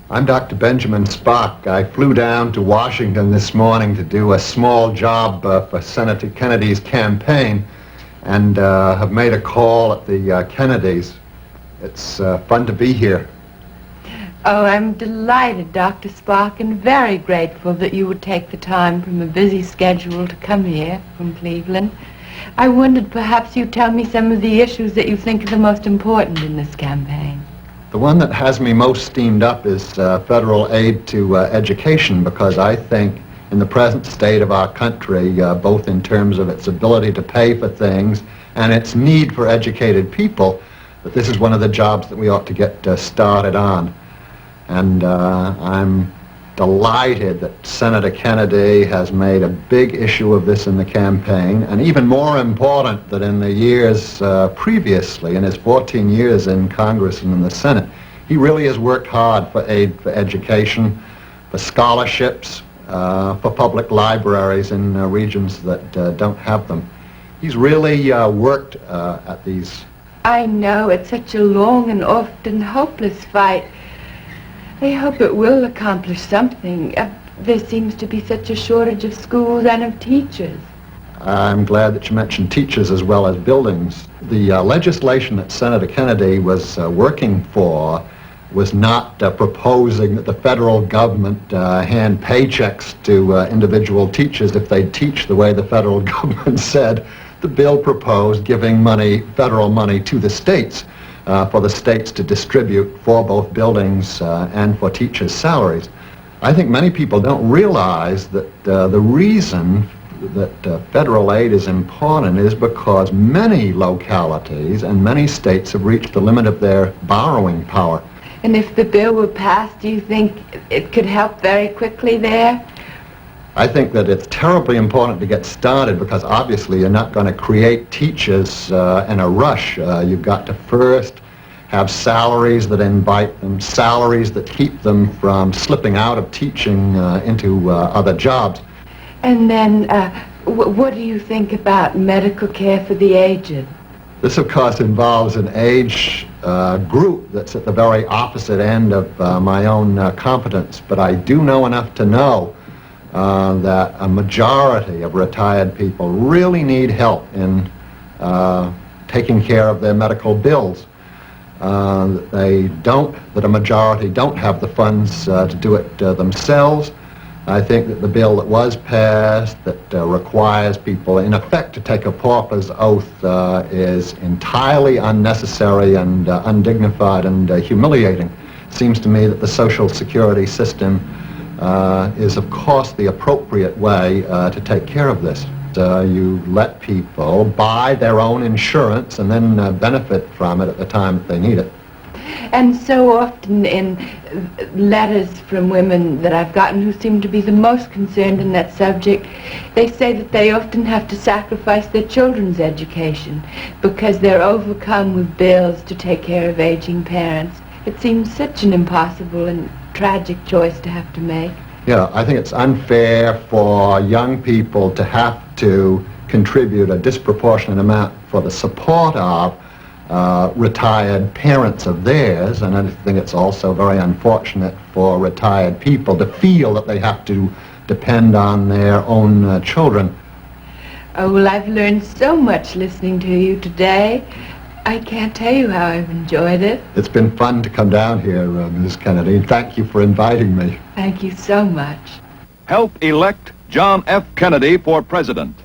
I'm Dr. Benjamin Spock. I flew down to Washington this morning to do a small job for Senator Kennedy's campaign and have made a call at the Kennedys. It's fun to be here. Oh, I'm delighted, Dr. Spock, and very grateful that you would take the time from a busy schedule to come here from Cleveland. I wondered perhaps you'd tell me some of the issues that you think are the most important in this campaign. The one that has me most steamed up is federal aid to education, because I think in the present state of our country, both in terms of its ability to pay for things and its need for educated people, that this is one of the jobs that we ought to get started on. And I'm delighted that Senator Kennedy has made a big issue of this in the campaign, and even more important that in the years previously, in his 14 years in Congress and in the Senate, he really has worked hard for aid for education, for scholarships, for public libraries in regions that don't have them. He's really worked at these. I know it's such a long and often hopeless fight. I hope it will accomplish something. There seems to be such a shortage of schools and of teachers. I'm glad that you mentioned teachers as well as buildings. The legislation that Senator Kennedy was working for was not proposing that the federal government hand paychecks to individual teachers if they teach the way the federal government said. The bill proposed giving money, federal money, to the states for the states to distribute for both buildings and for teachers' salaries. I think many people don't realize that the reason that federal aid is important is because many localities and many states have reached the limit of their borrowing power. And if the bill were passed, do you think it could help very quickly there? I think that it's terribly important to get started, because obviously you're not going to create teachers in a rush. You've got to first have salaries that invite them, salaries that keep them from slipping out of teaching into other jobs. And then what do you think about medical care for the aged? This, of course, involves an age group that's at the very opposite end of my own competence, but I do know enough to know that a majority of retired people really need help in taking care of their medical bills. That a majority don't have the funds to do it themselves. I think that the bill that was passed that requires people, in effect, to take a pauper's oath is entirely unnecessary and undignified and humiliating. It seems to me that the Social Security system is, of course, the appropriate way to take care of this. You let people buy their own insurance and then benefit from it at the time that they need it. And so often in letters from women that I've gotten who seem to be the most concerned in that subject, they say that they often have to sacrifice their children's education because they're overcome with bills to take care of aging parents. It seems such an impossible and tragic choice to have to make. Yeah, I think it's unfair for young people to have to contribute a disproportionate amount for the support of retired parents of theirs, and I think it's also very unfortunate for retired people to feel that they have to depend on their own children. Oh, well, I've learned so much listening to you today. I can't tell you how I've enjoyed it. It's been fun to come down here, Mrs. Kennedy. Thank you for inviting me. Thank you so much. Help elect John F. Kennedy for president.